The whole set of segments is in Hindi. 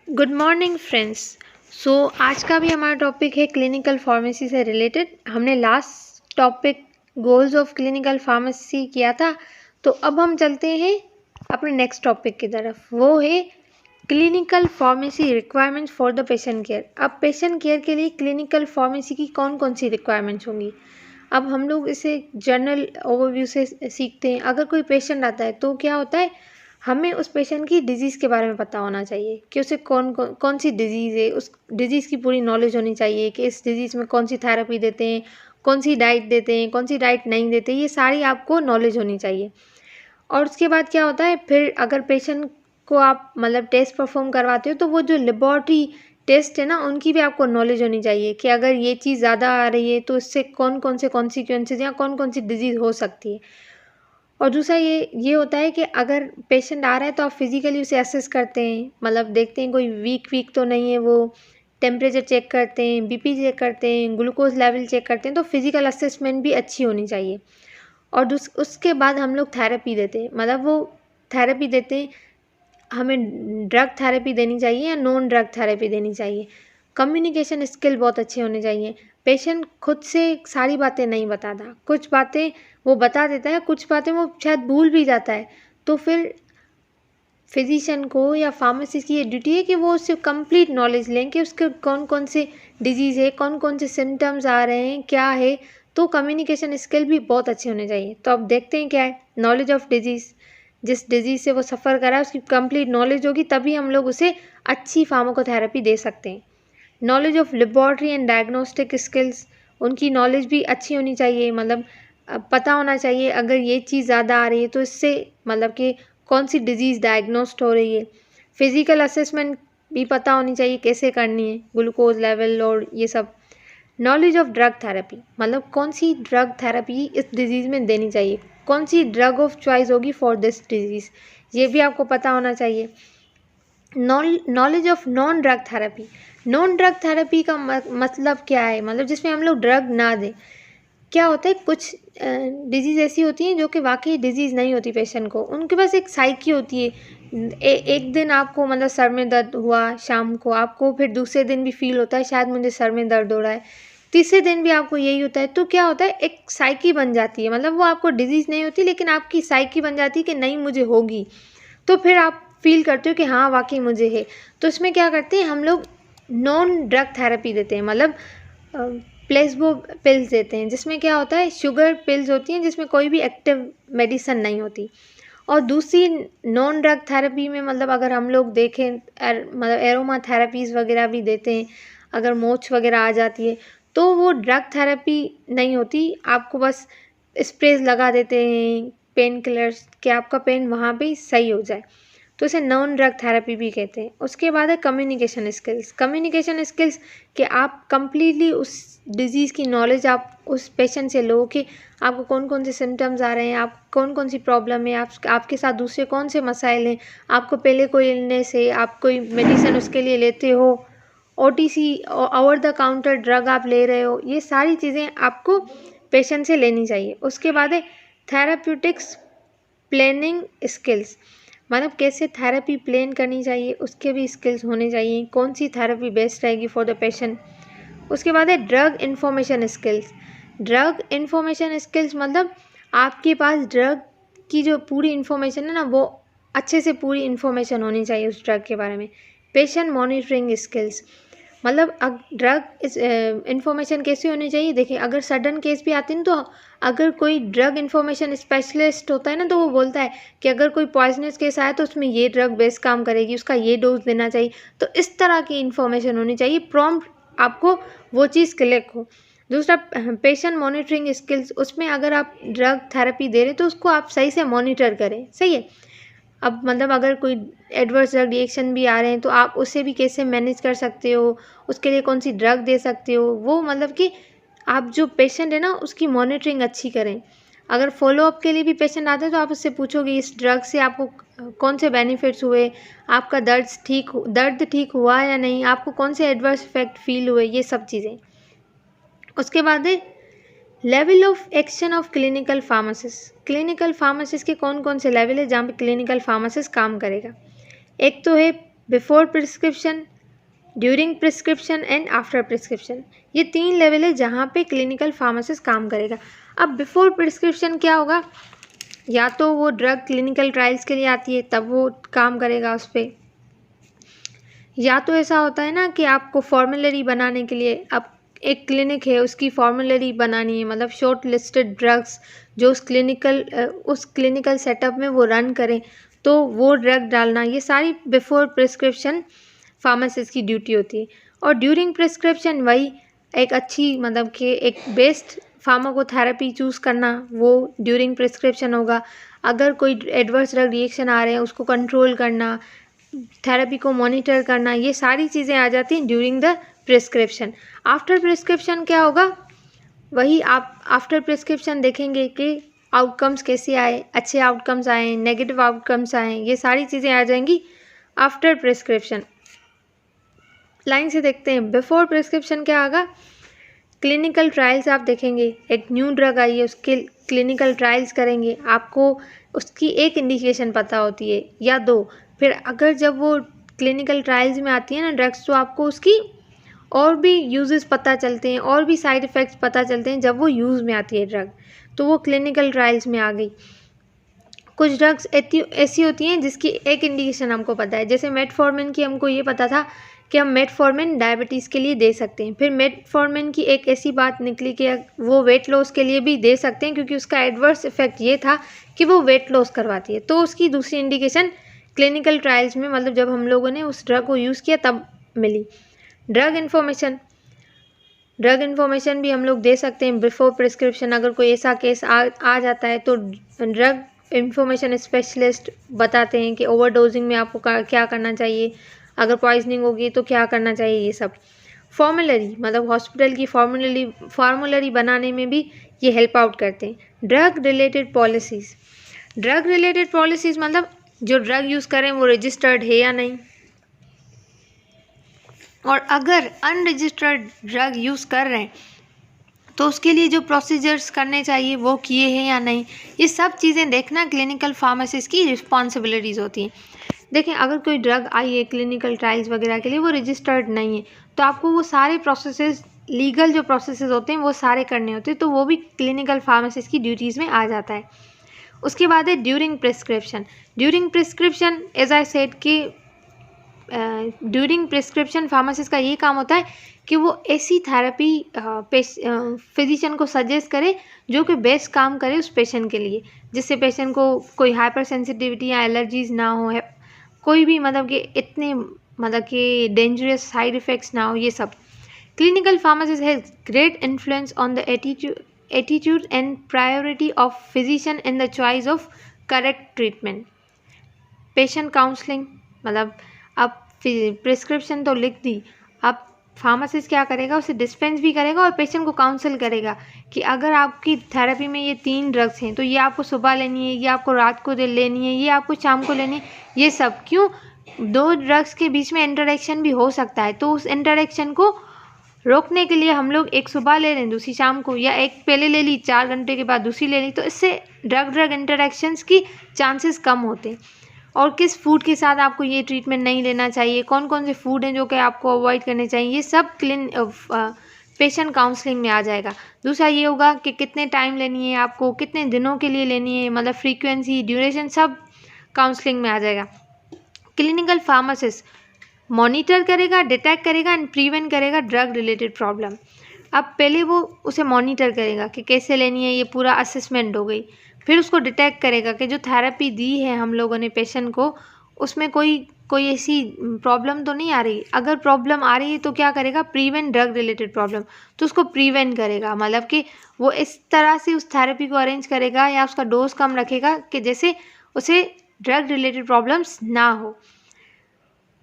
Good morning friends. आज का भी हमारा टॉपिक है क्लिनिकल फार्मेसी से रिलेटेड। हमने last topic goals of clinical pharmacy किया था, तो अब हम चलते हैं अपने नेक्स्ट टॉपिक की तरफ। वो है clinical pharmacy requirements for the patient care. अब पेशेंट केयर के लिए क्लिनिकल फार्मेसी की कौन कौन सी रिक्वायरमेंट्स होंगी, अब हम लोग इसे जनरल ओवरव्यू से सीखते हैं। अगर कोई पेशेंट आता है तो क्या होता है, हमें उस पेशेंट की डिजीज़ के बारे में पता होना चाहिए कि उसे कौन सी डिजीज़ है, उस डिजीज़ की पूरी नॉलेज होनी चाहिए कि इस डिजीज़ में कौन सी थेरेपी देते हैं, कौन सी डाइट देते हैं, कौन सी डाइट नहीं देते, ये सारी आपको नॉलेज होनी चाहिए। और उसके बाद क्या होता है, फिर अगर पेशेंट को आप टेस्ट परफॉर्म करवाते हो तो वो जो लेबॉर्ट्री टेस्ट है ना, उनकी भी आपको नॉलेज होनी चाहिए कि अगर ये चीज़ ज़्यादा आ रही है तो इससे कौन कौन से कॉन्सिक्वेंसेज या कौन कौन सी डिजीज़ हो सकती है। और दूसरा ये होता है कि अगर पेशेंट आ रहा है तो आप फिज़िकली उसे असेस करते हैं, देखते हैं कोई वीक तो नहीं है, वो टेम्परेचर चेक करते हैं, बीपी चेक करते हैं, ग्लूकोज लेवल चेक करते हैं। तो फिज़िकल असेसमेंट भी अच्छी होनी चाहिए। और उसके बाद हम लोग थेरेपी देते हैं, वो थेरेपी देते हैं, हमें ड्रग थेरेपी देनी चाहिए या नॉन ड्रग थेरेपी देनी चाहिए। कम्युनिकेशन स्किल बहुत अच्छे होने चाहिए। पेशेंट खुद से सारी बातें नहीं बताता, कुछ बातें वो बता देता है, कुछ बातें वो शायद भूल भी जाता है। तो फिर फिजिशियन को या फार्मासिस्ट की ये ड्यूटी है कि वो उससे कंप्लीट नॉलेज लें कि उसके कौन कौन से डिजीज़ है, कौन कौन से सिम्टम्स आ रहे हैं, क्या है। तो कम्युनिकेशन स्किल भी बहुत अच्छे होने चाहिए। तो अब देखते हैं क्या है, नॉलेज ऑफ डिजीज़। जिस डिजीज़ से वो सफ़र कर रहा है उसकी कंप्लीट नॉलेज होगी, तभी हम लोग उसे अच्छी फार्माकोथेरेपी दे सकते हैं। Knowledge of laboratory and diagnostic skills, उनकी नॉलेज भी अच्छी होनी चाहिए। पता होना चाहिए अगर ये चीज़ ज़्यादा आ रही है तो इससे कि कौन सी डिजीज़ डायग्नोस्ट हो रही है। फिज़िकल असेसमेंट भी पता होनी चाहिए कैसे करनी है, ग्लूकोज लेवल और ये सब। नॉलेज ऑफ ड्रग थेरेपी, कौन सी ड्रग थेरेपी इस डिजीज़ में देनी चाहिए, कौन सी ड्रग ऑफ चॉइस होगी फॉर दिस डिजीज़, ये भी आपको पता होना चाहिए। Knowledge of non drug therapy, non drug therapy का मतलब क्या है, जिसमें हम लोग ड्रग ना दें। क्या होता है, कुछ डिजीज़ ऐसी होती हैं जो कि वाकई डिजीज़ नहीं होती पेशेंट को, उनके पास एक साइकी होती है। एक दिन आपको सर में दर्द हुआ, शाम को आपको फिर दूसरे दिन भी फील होता है शायद मुझे सर में दर्द हो रहा है, तीसरे दिन भी आपको यही होता है। तो क्या होता है, एक साइकी बन जाती है, वो आपको डिजीज़ नहीं होती लेकिन आपकी साइकी बन जाती है कि नहीं मुझे होगी। तो फिर आप फील करते हो कि हाँ वाकई मुझे है। तो इसमें क्या करते हैं हम लोग, नॉन ड्रग थेरेपी देते हैं, प्लेसबो पिल्स देते हैं, जिसमें क्या होता है, शुगर पिल्स होती हैं जिसमें कोई भी एक्टिव मेडिसिन नहीं होती। और दूसरी नॉन ड्रग थेरेपी में अगर हम लोग देखें एरोमा थेरेपीज़ वगैरह भी देते हैं। अगर मोच वगैरह आ जाती है तो वो ड्रग थेरेपी नहीं होती, आपको बस स्प्रेज लगा देते हैं पेन किलर्स कि आपका पेन वहाँ पे सही हो जाए। तो इसे नॉन ड्रग थेरेपी भी कहते हैं। उसके बाद है कम्युनिकेशन स्किल्स। कम्युनिकेशन स्किल्स कि आप कंप्लीटली उस डिज़ीज़ की नॉलेज आप उस पेशेंट से लो कि आपको कौन कौन से सिम्टम्स आ रहे हैं, आप कौन कौन सी प्रॉब्लम है, आपके साथ दूसरे कौन से मसाइल हैं, आपको पहले कोई इलनेस है, आप कोई मेडिसिन उसके लिए लेते हो, OTC over the counter drug आप ले रहे हो, ये सारी चीज़ें आपको पेशेंट से लेनी चाहिए। उसके बाद है थेराप्यूटिक्स प्लानिंग स्किल्स, कैसे थेरेपी प्लान करनी चाहिए उसके भी स्किल्स होने चाहिए, कौन सी थेरेपी बेस्ट रहेगी फॉर द पेशेंट। उसके बाद है drug information skills. Drug information skills आपके पास ड्रग की जो पूरी इन्फॉर्मेशन है ना, वो अच्छे से पूरी इन्फॉर्मेशन होनी चाहिए उस ड्रग के बारे में। Patient monitoring skills, drug information कैसी होनी चाहिए। देखिए अगर सडन केस भी आते हैं तो अगर कोई ड्रग इन्फॉर्मेशन स्पेशलिस्ट होता है ना, तो वो बोलता है कि अगर कोई पॉइजनस केस आया तो उसमें ये ड्रग बेस्ट काम करेगी, उसका ये डोज देना चाहिए। तो इस तरह की इन्फॉर्मेशन होनी चाहिए, प्रॉम्प्ट आपको वो चीज़ क्लिक हो। दूसरा पेशेंट मॉनिटरिंग स्किल्स, उसमें अगर आप ड्रग थेरेपी दे रहे तो उसको आप सही से मॉनिटर करें, सही है। अब अगर कोई एडवर्स ड्रग रिएक्शन भी आ रहे हैं तो आप उसे भी कैसे मैनेज कर सकते हो, उसके लिए कौन सी ड्रग दे सकते हो, वो कि आप जो पेशेंट है ना उसकी मॉनिटरिंग अच्छी करें। अगर फॉलोअप के लिए भी पेशेंट आता है तो आप उससे पूछोगे इस ड्रग से आपको कौन से बेनिफिट्स हुए, आपका दर्द ठीक हुआ या नहीं, आपको कौन से एडवर्स इफेक्ट फील हुए, ये सब चीज़ें। उसके बाद है level of action of clinical pharmacist. Clinical pharmacist के कौन कौन से लेवल है जहाँ पे क्लिनिकल फार्मासिस्ट काम करेगा। एक तो है before prescription, during prescription and after prescription. ये 3 लेवल है जहाँ पे क्लिनिकल फार्मासिस्ट काम करेगा। अब बिफोर प्रिस्क्रिप्शन क्या होगा, या तो वो ड्रग क्लिनिकल ट्रायल्स के लिए आती है तब वो काम करेगा उस पर, या तो ऐसा होता है ना कि आपको फॉर्मुलरी बनाने के लिए, अब एक क्लिनिक है उसकी फॉर्मुलरी बनानी है, मतलब शॉर्ट लिस्टेड ड्रग्स जो उस क्लिनिकल सेटअप में वो रन करें, तो वो ड्रग डालना, ये सारी बिफोर प्रिस्क्रिप्शन फार्मासिस्ट की ड्यूटी होती है। और ड्यूरिंग प्रिस्क्रिप्शन वही एक अच्छी, मतलब कि एक बेस्ट फार्माकोथेरेपी चूज़ करना, वो ड्यूरिंग प्रिस्क्रिप्शन होगा। अगर कोई एडवर्स ड्रग रिएक्शन आ रहे हैं उसको कंट्रोल करना, थेरेपी को मॉनिटर करना, ये सारी चीज़ें आ जाती हैं during the prescription. After prescription क्या होगा, वही आप आफ्टर प्रिस्क्रिप्शन देखेंगे कि आउटकम्स कैसे आए, अच्छे आउटकम्स आए, नेगेटिव आउटकम्स आए, ये सारी चीज़ें आ जाएंगी आफ्टर प्रिस्क्रिप्शन। लाइन से देखते हैं। बिफोर प्रिस्क्रिप्शन क्या आएगा, क्लिनिकल ट्रायल्स आप देखेंगे, एक न्यू ड्रग आई है उसके क्लिनिकल ट्रायल्स करेंगे, आपको उसकी एक इंडिकेशन पता होती है या 2, फिर अगर जब वो क्लिनिकल ट्रायल्स में आती है ना ड्रग्स, तो आपको उसकी और भी यूजेस पता चलते हैं, और भी साइड इफ़ेक्ट्स पता चलते हैं जब वो यूज़ में आती है ड्रग, तो वो क्लिनिकल ट्रायल्स में आ गई। कुछ ड्रग्स ऐसी होती हैं जिसकी एक इंडिकेशन हमको पता है, जैसे मेटफॉर्मिन की हमको ये पता था कि हम मेटफॉर्मिन डायबिटीज़ के लिए दे सकते हैं, फिर मेटफॉर्मिन की एक ऐसी बात निकली कि वो वेट लॉस के लिए भी दे सकते हैं क्योंकि उसका एडवर्स इफेक्ट ये था कि वो वेट लॉस करवाती है, तो उसकी दूसरी इंडिकेशन क्लिनिकल ट्रायल्स में, मतलब जब हम लोगों ने उस ड्रग को यूज़ किया तब मिली। ड्रग इन्फॉर्मेशन भी हम लोग दे सकते हैं बिफोर प्रिस्क्रिप्शन। अगर कोई ऐसा केस आ जाता है तो ड्रग इन्फॉर्मेशन स्पेशलिस्ट बताते हैं कि ओवरडोजिंग में आपको क्या करना चाहिए, अगर पॉइजनिंग होगी तो क्या करना चाहिए, ये सब। फॉर्मुलरी, मतलब हॉस्पिटल की फार्मूलरी बनाने में भी ये हेल्प आउट करते हैं। ड्रग रिलेटेड पॉलिसीज़ मतलब जो ड्रग यूज़ करें वो रजिस्टर्ड है या नहीं, और अगर अनरजिस्टर्ड ड्रग यूज़ कर रहे हैं तो उसके लिए जो प्रोसीजर्स करने चाहिए वो किए हैं या नहीं, ये सब चीज़ें देखना क्लिनिकल फार्मासिस्ट की रिस्पॉन्सिबिलिटीज़ होती हैं। देखें, अगर कोई ड्रग आई है क्लिनिकल ट्रायल्स वगैरह के लिए, वो रजिस्टर्ड नहीं है, तो आपको वो सारे प्रोसेसेस, लीगल जो प्रोसेसेस होते हैं वो सारे करने होते हैं, तो वो भी क्लिनिकल फार्मासिस्ट की ड्यूटीज़ में आ जाता है। उसके बाद है during prescription as I said कि ड्यूरिंग प्रिस्क्रिप्शन फार्मासिस्ट का ये काम होता है कि वो ऐसी थेरेपी फिजिशियन को सजेस्ट करे जो कि बेस्ट काम करे उस पेशेंट के लिए, जिससे पेशेंट को कोई हाइपर सेंसिटिविटी या एलर्जीज ना हो, है कोई भी मतलब कि इतने मतलब कि डेंजरस साइड इफ़ेक्ट्स ना हो, ये सब। Clinical pharmacist has great influence on the attitude and priority of physician in the choice of correct treatment. Patient counselling, मतलब अब प्रिस्क्रिप्शन तो लिख दी, अब फार्मासिस्ट क्या करेगा, उसे डिस्पेंस भी करेगा और पेशेंट को काउंसल करेगा कि अगर आपकी थेरेपी में ये 3 ड्रग्स हैं तो ये आपको सुबह लेनी है, ये आपको रात को लेनी है, ये आपको शाम को लेनी है, ये सब। क्यों, 2 ड्रग्स के बीच में इंटरेक्शन भी हो सकता है, तो उस इंटरेक्शन को रोकने के लिए हम लोग एक सुबह ले लें, दूसरी शाम को, या एक पहले ले ली 4 घंटे के बाद दूसरी ले ली, तो इससे ड्रग इंटरेक्शंस की चांसेस कम होते हैं। और किस फूड के साथ आपको ये ट्रीटमेंट नहीं लेना चाहिए, कौन कौन से फूड हैं जो कि आपको अवॉइड करने चाहिए, ये सब पेशेंट काउंसलिंग में आ जाएगा। दूसरा ये होगा कि कितने टाइम लेनी है आपको, कितने दिनों के लिए लेनी है, मतलब फ्रीक्वेंसी, ड्यूरेशन, सब काउंसलिंग में आ जाएगा। क्लिनिकल फार्मासिस्ट मॉनिटर करेगा, डिटेक्ट करेगा एंड प्रिवेंट करेगा ड्रग रिलेटेड प्रॉब्लम। अब पहले वो उसे मॉनिटर करेगा कि कैसे लेनी है, ये पूरा असेसमेंट हो गई। फिर उसको डिटेक्ट करेगा कि जो थेरेपी दी है हम लोगों ने पेशेंट को, उसमें कोई ऐसी प्रॉब्लम तो नहीं आ रही। अगर प्रॉब्लम आ रही है तो क्या करेगा, प्रिवेंट ड्रग रिलेटेड प्रॉब्लम, तो उसको प्रिवेंट करेगा, मतलब कि वो इस तरह से उस थेरेपी को अरेंज करेगा या उसका डोज कम रखेगा कि जैसे उसे ड्रग रिलेटेड प्रॉब्लम्स ना हो,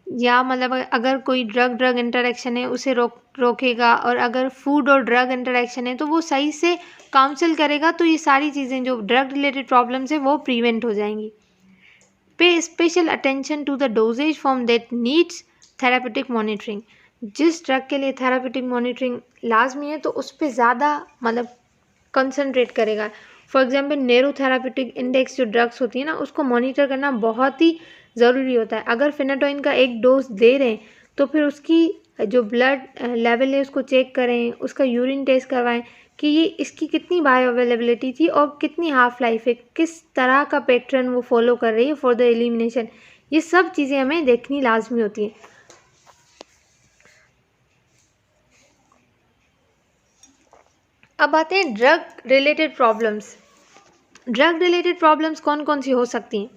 या मतलब अगर कोई ड्रग इंटरेक्शन है उसे रोकेगा, और अगर फूड और ड्रग इंटरेक्शन है तो वो सही से काउंसिल करेगा, तो ये सारी चीज़ें जो ड्रग रिलेटेड प्रॉब्लम्स है वो प्रिवेंट हो जाएंगी। Pay special attention to the doses form that needs therapeutic monitoring. जिस ड्रग के लिए थेरापेटिक मॉनिटरिंग लाजमी है तो उस पर ज़्यादा मतलब कंसंट्रेट करेगा। For example narrow therapeutic index जो ड्रग्स होती है ना, उसको मॉनिटर करना बहुत ही ज़रूरी होता है। अगर फेनाटोइन का एक डोज दे रहे हैं तो फिर उसकी जो ब्लड लेवल है उसको चेक करें, उसका यूरिन टेस्ट करवाएं कि ये इसकी कितनी बायो अवेलेबिलिटी थी और कितनी हाफ लाइफ है, किस तरह का पैटर्न वो फॉलो कर रही है फॉर द एलिमिनेशन। ये सब चीज़ें हमें देखनी लाजमी होती हैं। अब आते हैं drug related problems. Drug related problems कौन कौन सी हो सकती हैं?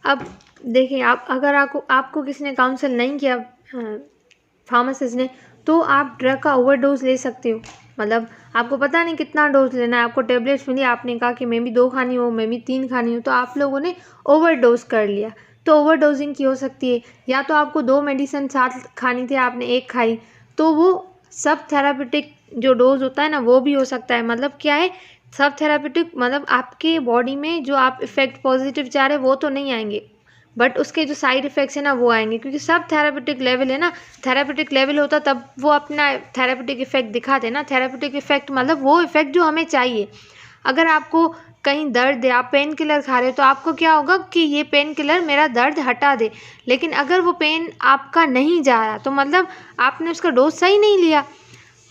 अब देखिए, आप अगर आपको किसी ने काउंसिल नहीं किया फार्मासिस्ट ने, तो आप ड्रग का ओवरडोज ले सकते हो। मतलब आपको पता नहीं कितना डोज लेना है, आपको टेबलेट्स मिली, आपने कहा कि मैं भी 2 खानी हो, मैं भी 3 खानी हो, तो आप लोगों ने ओवरडोज कर लिया, तो ओवरडोजिंग की हो सकती है। या तो आपको 2 मेडिसिन साथ खानी थी, आपने 1 खाई, तो वो सब थेरापेटिक जो डोज होता है ना वो भी हो सकता है। मतलब क्या है, सब थेरापेटिक मतलब आपके बॉडी में जो आप इफेक्ट पॉजिटिव चाह रहे हैं वो तो नहीं आएंगे, बट उसके जो साइड इफ़ेक्ट्स हैं ना वो आएंगे, क्योंकि सब थेरापेटिक लेवल है ना। थेरापेटिक लेवल होता तब वो अपना थेरापेटिक इफेक्ट दिखाते ना। थेरापेटिक इफेक्ट मतलब वो इफेक्ट जो हमें चाहिए। अगर आपको कहीं दर्द है, आप पेन किलर खा रहे हो, तो आपको क्या होगा कि ये पेन किलर मेरा दर्द हटा दे, लेकिन अगर वो पेन आपका नहीं जा रहा तो मतलब आपने उसका डोज सही नहीं लिया।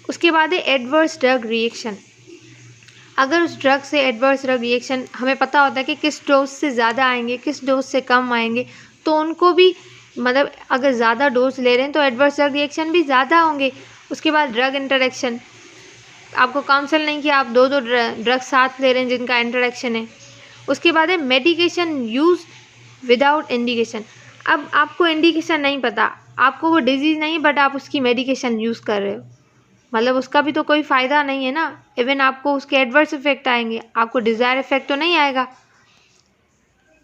उसके बाद है एडवर्स ड्रग रिएक्शन। अगर उस ड्रग से एडवर्स ड्रग रिएक्शन हमें पता होता है कि किस डोज से ज़्यादा आएंगे, किस डोज से कम आएंगे, तो उनको भी मतलब अगर ज़्यादा डोज ले रहे हैं तो एडवर्स ड्रग रिएक्शन भी ज़्यादा होंगे। उसके बाद ड्रग इंटरेक्शन, आपको काउंसिल नहीं किया, आप 2 ड्रग साथ ले रहे हैं जिनका इंटरेक्शन है। उसके बाद है मेडिकेशन यूज विदाउट इंडिकेशन। अब आपको इंडिकेशन नहीं पता, आपको वो डिजीज़ नहीं, बट आप उसकी मेडिकेशन यूज़ कर रहे हो, मतलब उसका भी तो कोई फ़ायदा नहीं है ना। इवन आपको उसके एडवर्स इफेक्ट आएंगे, आपको डिज़ायर इफेक्ट तो नहीं आएगा।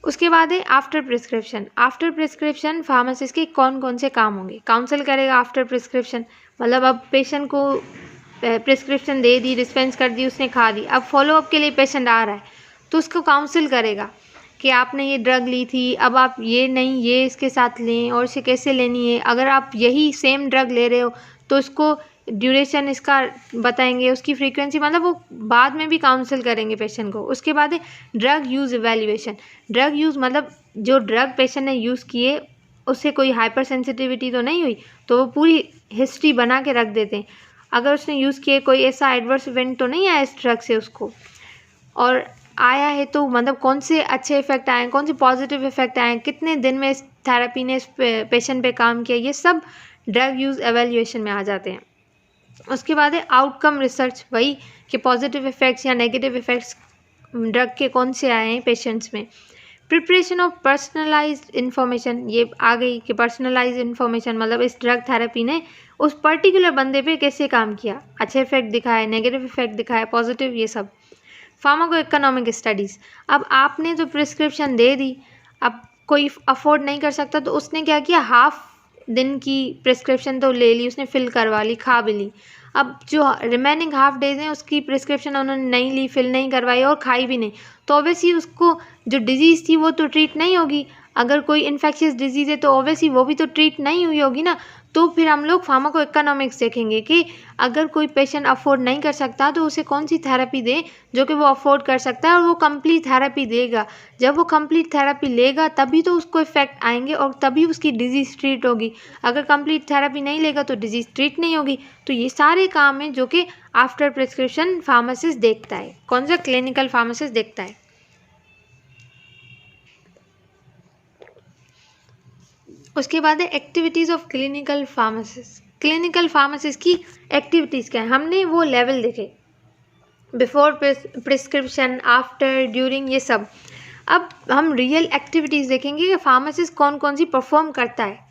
उसके बाद है after prescription. After prescription pharmacist के कौन कौन से काम होंगे? काउंसिल करेगा आफ्टर प्रिस्क्रिप्शन, मतलब अब पेशेंट को प्रिस्क्रिप्शन दे दी, डिस्पेंस कर दी, उसने खा दी, अब फॉलोअप के लिए पेशेंट आ रहा है तो उसको काउंसिल करेगा कि आपने ये ड्रग ली थी, अब आप ये नहीं ये इसके साथ लें और इसे कैसे लेनी है। अगर आप यही सेम ड्रग ले रहे हो तो इसको ड्यूरेशन इसका बताएंगे, उसकी फ्रीक्वेंसी, मतलब वो बाद में भी काउंसिल करेंगे पेशेंट को। उसके बाद है drug use evaluation. Drug use मतलब जो ड्रग पेशेंट ने यूज़ किए उससे कोई हाइपर सेंसिटिविटी तो नहीं हुई, तो वो पूरी हिस्ट्री बना के रख देते हैं। अगर उसने यूज़ किए कोई ऐसा एडवर्स इवेंट तो नहीं आया इस ड्रग से उसको, और आया है तो मतलब कौन से अच्छे इफ़ेक्ट आए, कौन से पॉजिटिव इफ़ेक्ट आए, कितने दिन में इस थेरेपी ने इस पेशेंट पे काम किया, ये सब ड्रग यूज़ एवेल्यूएशन में आ जाते हैं। उसके बाद है आउटकम रिसर्च, वही कि पॉजिटिव इफ़ेक्ट्स या नेगेटिव इफ़ेक्ट्स ड्रग के कौन से आए हैं पेशेंट्स में। प्रिपरेशन ऑफ पर्सनलाइज्ड इन्फॉर्मेशन, ये आ गई कि पर्सनलाइज्ड इन्फॉर्मेशन मतलब इस ड्रग थेरेपी ने उस पर्टिकुलर बंदे पे कैसे काम किया, अच्छे इफेक्ट दिखाए, नेगेटिव इफेक्ट दिखाए, पॉजिटिव, ये सब। फार्माको इकोनॉमिक स्टडीज़, अब आपने जो प्रिस्क्रिप्शन दे दी, अब कोई अफोर्ड नहीं कर सकता तो उसने क्या किया, हाफ दिन की प्रिस्क्रिप्शन तो ले ली उसने, फिल करवा ली, खा भी ली। अब जो रिमेनिंग हाफ डेज हैं उसकी प्रिस्क्रिप्शन उन्होंने नहीं ली, फिल नहीं करवाई और खाई भी नहीं, तो ऑब्वियसली उसको जो डिजीज़ थी वो तो ट्रीट नहीं होगी। अगर कोई इन्फेक्शियस डिजीज़ है तो ऑब्वियसली वो भी तो ट्रीट नहीं हुई होगी ना। तो फिर हम लोग फार्माको इकोनॉमिक्स देखेंगे कि अगर कोई पेशेंट अफोर्ड नहीं कर सकता तो उसे कौन सी थेरेपी दें जो कि वो अफोर्ड कर सकता है और वो कंप्लीट थेरेपी देगा। जब वो कंप्लीट थेरेपी लेगा तभी तो उसको इफेक्ट आएंगे और तभी उसकी डिजीज़ ट्रीट होगी। अगर कंप्लीट थेरेपी नहीं लेगा तो डिजीज़ ट्रीट नहीं होगी। तो ये सारे काम हैं जो कि आफ्टर प्रिस्क्रिप्शन फार्मासिस्ट देखता है। कौन सा? क्लिनिकल फार्मासिस्ट देखता है। उसके बाद है activities of clinical pharmacist. Clinical pharmacist की एक्टिविटीज़ क्या है, हमने वो लेवल देखे, बिफोर प्रिस्क्रिप्शन, आफ्टर, ड्यूरिंग, ये सब। अब हम रियल एक्टिविटीज़ देखेंगे कि फार्मासिस्ट कौन कौन सी परफॉर्म करता है।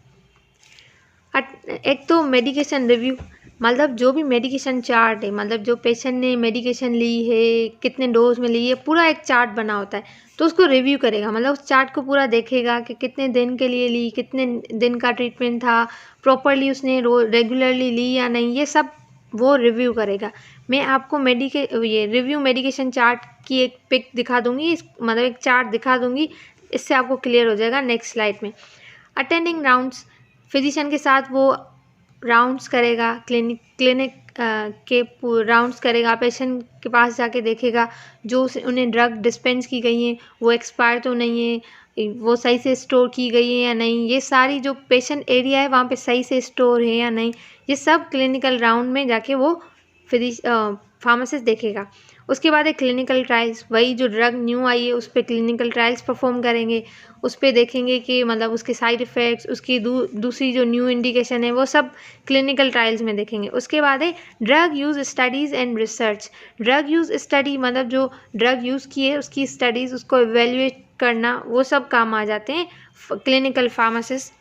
एक तो मेडिकेशन रिव्यू, मतलब जो भी मेडिकेशन चार्ट है, मतलब जो पेशेंट ने मेडिकेशन ली है, कितने डोज में ली है, पूरा एक चार्ट बना होता है, तो उसको रिव्यू करेगा। मतलब उस चार्ट को पूरा देखेगा कि कितने दिन के लिए ली, कितने दिन का ट्रीटमेंट था, प्रॉपरली उसने रेगुलरली ली या नहीं, ये सब वो रिव्यू करेगा। मैं आपको ये रिव्यू मेडिकेशन चार्ट की एक पिक दिखा दूंगी, मतलब एक चार्ट दिखा दूंगी, इससे आपको क्लियर हो जाएगा नेक्स्ट स्लाइड में। अटेंडिंग राउंड्स, फिजिशियन के साथ वो राउंड्स करेगा, क्लिनिक के राउंड्स करेगा, पेशेंट के पास जाके देखेगा जो उन्हें ड्रग डिस्पेंस की गई हैं वो एक्सपायर तो नहीं है, वो सही से स्टोर की गई है या नहीं, ये सारी जो पेशेंट एरिया है वहाँ पे सही से स्टोर है या नहीं, ये सब क्लिनिकल राउंड में जाके वो फार्मासिस्ट देखेगा। उसके बाद है क्लिनिकल ट्रायल्स, वही जो ड्रग न्यू आई है उस पर क्लिनिकल ट्रायल्स परफॉर्म करेंगे, उस पर देखेंगे कि मतलब उसके साइड इफ़ेक्ट्स, उसकी दूसरी जो न्यू इंडिकेशन है वो सब क्लिनिकल ट्रायल्स में देखेंगे। उसके बाद है drug use studies and research. Drug use study मतलब जो ड्रग यूज़ की है उसकी स्टडीज़, उसको एवेल्युएट करना, वो सब काम आ जाते हैं क्लिनिकल फार्मासिस्ट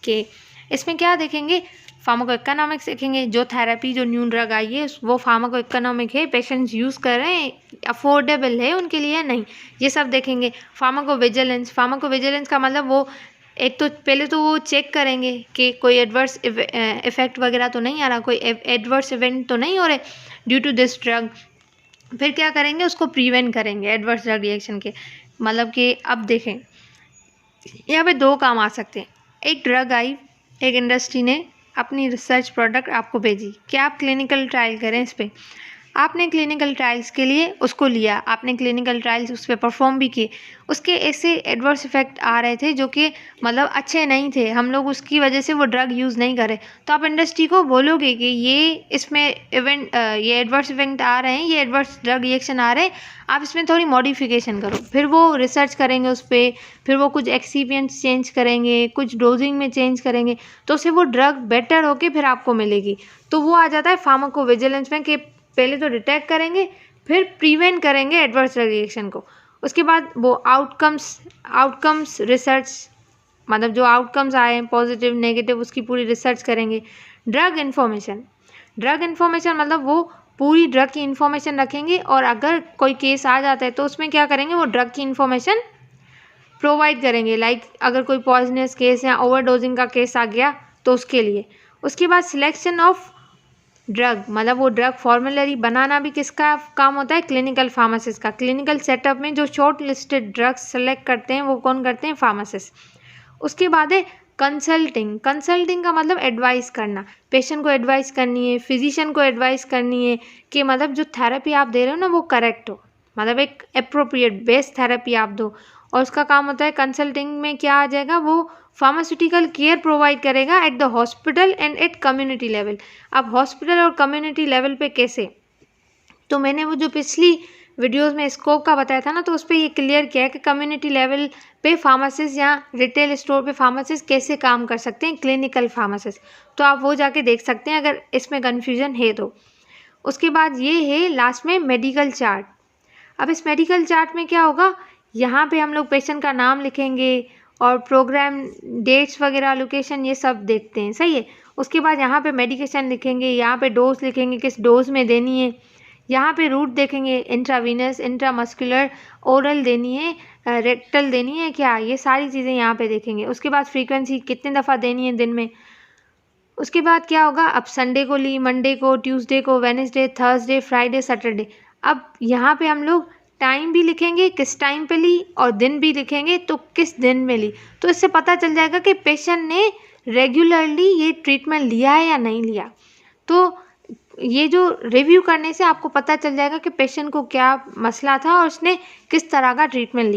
के। इसमें क्या देखेंगे, फार्माको इकोनॉमिक्स देखेंगे, जो थेरेपी जो न्यू ड्रग आई है वो फार्माको इकोनॉमिक है, पेशेंट्स यूज़ कर रहे हैं, अफोर्डेबल है उनके लिए नहीं, ये सब देखेंगे। फार्माको विजिलेंस का मतलब वो एक तो पहले तो वो चेक करेंगे कि कोई एडवर्स इफेक्ट वगैरह तो नहीं आ रहा, कोई एडवर्स इवेंट तो नहीं हो रहे ड्यू टू दिस ड्रग। फिर क्या करेंगे, उसको प्रिवेंट करेंगे एडवर्स ड्रग रिएक्शन के। मतलब कि अब देखें यहाँ पे दो काम आ सकते हैं। एक ड्रग आई, एक इंडस्ट्री ने अपनी रिसर्च प्रोडक्ट आपको भेजी कि आप क्लिनिकल ट्रायल करें इस पर। आपने क्लिनिकल ट्रायल्स के लिए उसको लिया, आपने क्लिनिकल ट्रायल्स उस पर परफॉर्म भी किए, उसके ऐसे एडवर्स इफेक्ट आ रहे थे जो कि मतलब अच्छे नहीं थे, हम लोग उसकी वजह से वो ड्रग यूज़ नहीं करें, तो आप इंडस्ट्री को बोलोगे कि ये इसमें ये एडवर्स इफेक्ट आ रहे हैं, ये एडवर्स ड्रग रिएक्शन आ रहे हैं, आप इसमें थोड़ी मॉडिफिकेशन करो। फिर वो रिसर्च करेंगे उस पर, फिर वो कुछ एक्सिपिएंट्स चेंज करेंगे, कुछ डोजिंग में चेंज करेंगे, तो उससे वो ड्रग बेटर होके फिर आपको मिलेगी। तो वो आ जाता है फार्माकोविजिलेंस में कि पहले तो डिटेक्ट करेंगे, फिर प्रिवेंट करेंगे एडवर्स रिएक्शन को। उसके बाद वो आउटकम्स रिसर्च, मतलब जो आउटकम्स आए हैं पॉजिटिव नेगेटिव उसकी पूरी रिसर्च करेंगे। ड्रग इन्फॉर्मेशन मतलब वो पूरी ड्रग की इन्फॉर्मेशन रखेंगे, और अगर कोई केस आ जाता है तो उसमें क्या करेंगे, वो ड्रग की इन्फॉर्मेशन प्रोवाइड करेंगे। लाइक अगर कोई पॉइजनस केस या ओवरडोजिंग का केस आ गया तो उसके लिए। उसके बाद सिलेक्शन ऑफ ड्रग, मतलब वो ड्रग फॉर्मुलरी बनाना भी किसका काम होता है, क्लिनिकल फार्मासिस्ट का। क्लिनिकल सेटअप में जो शॉर्ट लिस्टेड ड्रग्स सेलेक्ट करते हैं वो कौन करते हैं, फार्मासिस्ट। उसके बाद है कंसल्टिंग का मतलब एडवाइस करना, पेशेंट को एडवाइस करनी है, फिजिशियन को एडवाइस करनी है कि मतलब जो थेरेपी आप दे रहे हो ना वो करेक्ट हो, मतलब एक अप्रोप्रिएट बेस्ट थेरेपी आप दो। और उसका काम होता है कंसल्टिंग में क्या आ जाएगा, वो फार्मास्यूटिकल केयर प्रोवाइड करेगा at the hospital and at community level. अब हॉस्पिटल और कम्युनिटी लेवल पे कैसे, तो मैंने वो जो पिछली वीडियोस में स्कोप का बताया था ना, तो उस पर ये क्लियर किया है कि कम्युनिटी लेवल पे फार्मासिस्ट या रिटेल स्टोर पे फार्मासिस्ट कैसे काम कर सकते हैं, क्लिनिकल फार्मासिस्ट। तो आप वो जाके देख सकते हैं अगर इसमें कन्फ्यूजन है तो। उसके बाद ये है लास्ट में मेडिकल चार्ट। अब इस मेडिकल चार्ट में क्या होगा, यहाँ पे हम लोग पेशेंट का नाम लिखेंगे और प्रोग्राम डेट्स वगैरह लोकेशन ये सब देखते हैं, सही है। उसके बाद यहाँ पे मेडिकेशन लिखेंगे, यहाँ पे डोज लिखेंगे किस डोज में देनी है, यहाँ पे रूट देखेंगे, इंट्रावीनस, इंट्रामस्कुलर, ओरल देनी है, रेक्टल देनी है क्या, ये सारी चीज़ें यहाँ पे देखेंगे। उसके बाद फ्रीक्वेंसी कितने दफ़ा देनी है दिन में। उसके बाद क्या होगा, अब संडे को ली, मंडे को, ट्यूसडे को, वेडनेसडे, थर्सडे, फ्राइडे, सैटरडे। अब यहाँ पे हम लोग टाइम भी लिखेंगे किस टाइम पे ली, और दिन भी लिखेंगे तो किस दिन में ली। तो इससे पता चल जाएगा कि पेशेंट ने रेगुलरली ये ट्रीटमेंट लिया है या नहीं लिया। तो ये जो रिव्यू करने से आपको पता चल जाएगा कि पेशेंट को क्या मसला था और उसने किस तरह का ट्रीटमेंट लिया।